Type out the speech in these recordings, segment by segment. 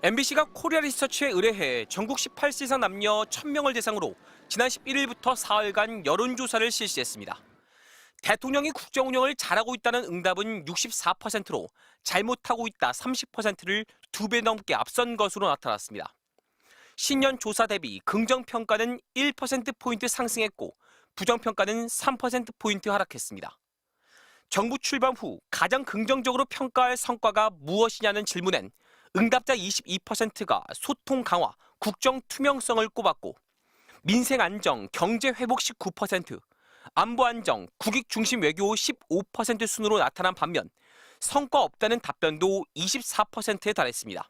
MBC가 코리아 리서치에 의뢰해 전국 18세 이상 남녀 1,000명을 대상으로 지난 11일부터 사흘간 여론조사를 실시했습니다. 대통령이 국정 운영을 잘하고 있다는 응답은 64%로 잘못하고 있다 30%를 2배 넘게 앞선 것으로 나타났습니다. 신년 조사 대비 긍정평가는 1%포인트 상승했고 부정평가는 3%포인트 하락했습니다. 정부 출범 후 가장 긍정적으로 평가할 성과가 무엇이냐는 질문엔 응답자 22%가 소통 강화, 국정 투명성을 꼽았고 민생 안정, 경제 회복 19%, 안보 안정, 국익 중심 외교 15% 순으로 나타난 반면 성과 없다는 답변도 24%에 달했습니다.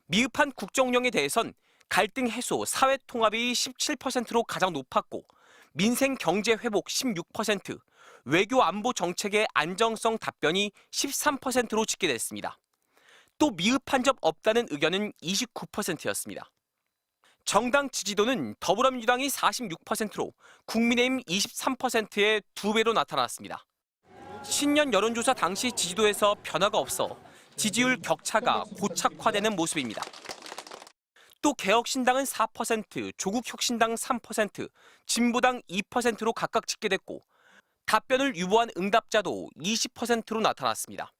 미흡한 국정 운영에 대해선 갈등 해소, 사회 통합이 17%로 가장 높았고 민생 경제 회복 16%, 외교 안보 정책의 안정성 답변이 13%로 집계됐습니다. 또 미흡한 점 없다는 의견은 29%였습니다. 정당 지지도는 더불어민주당이 46%로 국민의힘 23%의 2배로 나타났습니다. 신년 여론조사 당시 지지도에서 변화가 없어 지지율 격차가 고착화되는 모습입니다. 또 개혁신당은 4%, 조국혁신당 3%, 진보당 2%로 각각 집계됐고 답변을 유보한 응답자도 20%로 나타났습니다.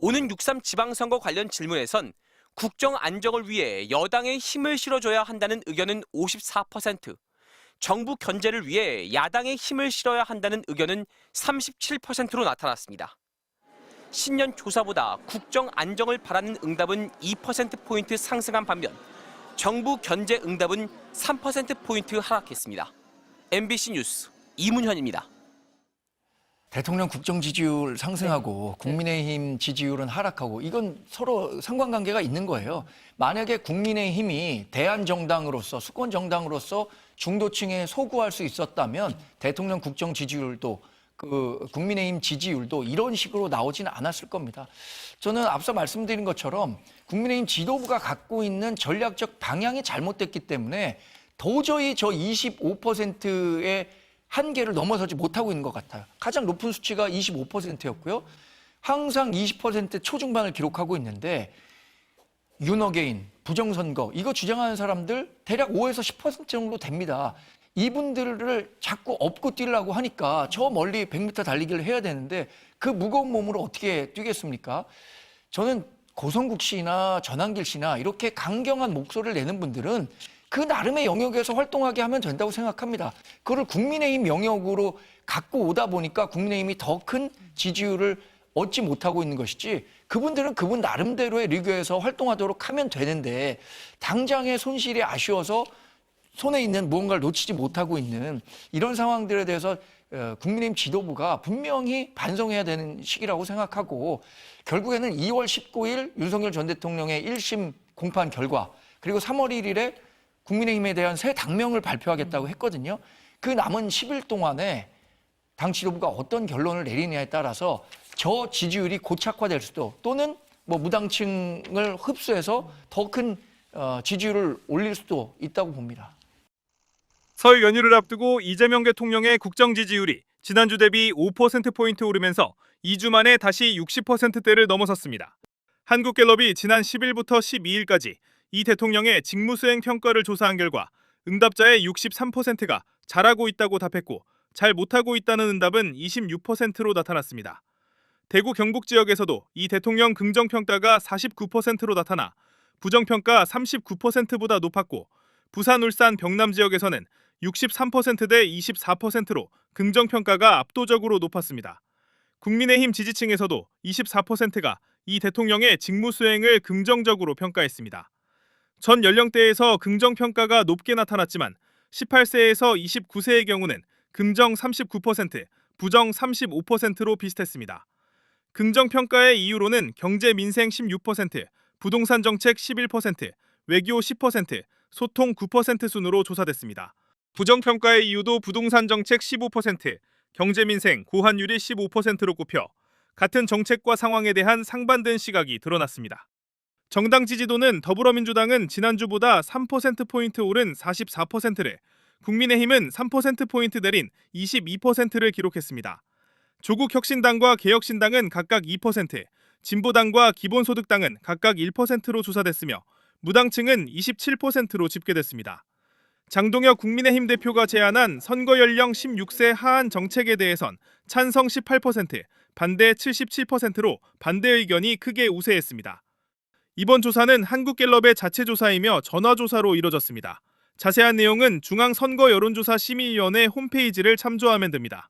오는 6.3 지방선거 관련 질문에선 국정 안정을 위해 여당에 힘을 실어줘야 한다는 의견은 54%, 정부 견제를 위해 야당에 힘을 실어야 한다는 의견은 37%로 나타났습니다. 신년 조사보다 국정 안정을 바라는 응답은 2%포인트 상승한 반면 정부 견제 응답은 3%포인트 하락했습니다. MBC 뉴스 이문현입니다. 대통령 국정 지지율 상승하고 국민의힘 지지율은 하락하고 이건 서로 상관관계가 있는 거예요. 만약에 국민의힘이 대한정당으로서 수권정당으로서 중도층에 소구할 수 있었다면 대통령 국정 지지율도 국민의힘 지지율도 이런 식으로 나오지는 않았을 겁니다. 저는 앞서 말씀드린 것처럼 국민의힘 지도부가 갖고 있는 전략적 방향이 잘못됐기 때문에 도저히 저 25%의 한계를 넘어서지 못하고 있는 것 같아요. 가장 높은 수치가 25%였고요. 항상 20% 초중반을 기록하고 있는데 윤어게인, 부정선거 이거 주장하는 사람들 대략 5에서 10% 정도 됩니다. 이분들을 자꾸 업고 뛰려고 하니까 저 멀리 100m 달리기를 해야 되는데 그 무거운 몸으로 어떻게 뛰겠습니까? 저는 고성국 씨나 전한길 씨나 이렇게 강경한 목소리를 내는 분들은 그 나름의 영역에서 활동하게 하면 된다고 생각합니다. 그걸 국민의힘 영역으로 갖고 오다 보니까 국민의힘이 더 큰 지지율을 얻지 못하고 있는 것이지 그분들은 그분 나름대로의 리그에서 활동하도록 하면 되는데 당장의 손실이 아쉬워서 손에 있는 무언가를 놓치지 못하고 있는 이런 상황들에 대해서 국민의힘 지도부가 분명히 반성해야 되는 시기라고 생각하고 결국에는 2월 19일 윤석열 전 대통령의 1심 공판 결과 그리고 3월 1일에 국민의힘에 대한 새 당명을 발표하겠다고 했거든요. 그 남은 10일 동안에 당 지도부가 어떤 결론을 내리느냐에 따라서 저 지지율이 고착화될 수도 또는 무당층을 흡수해서 더 큰 지지율을 올릴 수도 있다고 봅니다. 설 연휴를 앞두고 이재명 대통령의 국정 지지율이 지난주 대비 5%포인트 오르면서 2주 만에 다시 60%대를 넘어섰습니다. 한국갤럽이 지난 10일부터 12일까지 이 대통령의 직무수행 평가를 조사한 결과 응답자의 63%가 잘하고 있다고 답했고 잘 못하고 있다는 응답은 26%로 나타났습니다. 대구 경북 지역에서도 이 대통령 긍정평가가 49%로 나타나 부정평가 39%보다 높았고 부산, 울산, 병남 지역에서는 63%대 24%로 긍정평가가 압도적으로 높았습니다. 국민의힘 지지층에서도 24%가 이 대통령의 직무수행을 긍정적으로 평가했습니다. 전 연령대에서 긍정평가가 높게 나타났지만 18세에서 29세의 경우는 긍정 39%, 부정 35%로 비슷했습니다. 긍정평가의 이유로는 경제 민생 16%, 부동산 정책 11%, 외교 10%, 소통 9% 순으로 조사됐습니다. 부정평가의 이유도 부동산 정책 15%, 경제 민생, 고환율이 15%로 꼽혀 같은 정책과 상황에 대한 상반된 시각이 드러났습니다. 정당 지지도는 더불어민주당은 지난주보다 3%포인트 오른 44%를, 국민의힘은 3%포인트 내린 22%를 기록했습니다. 조국혁신당과 개혁신당은 각각 2%, 진보당과 기본소득당은 각각 1%로 조사됐으며 무당층은 27%로 집계됐습니다. 장동혁 국민의힘 대표가 제안한 선거 연령 16세 하한 정책에 대해선 찬성 18%, 반대 77%로 반대 의견이 크게 우세했습니다. 이번 조사는 한국갤럽의 자체 조사이며 전화조사로 이뤄졌습니다. 자세한 내용은 중앙선거여론조사심의위원회 홈페이지를 참조하면 됩니다.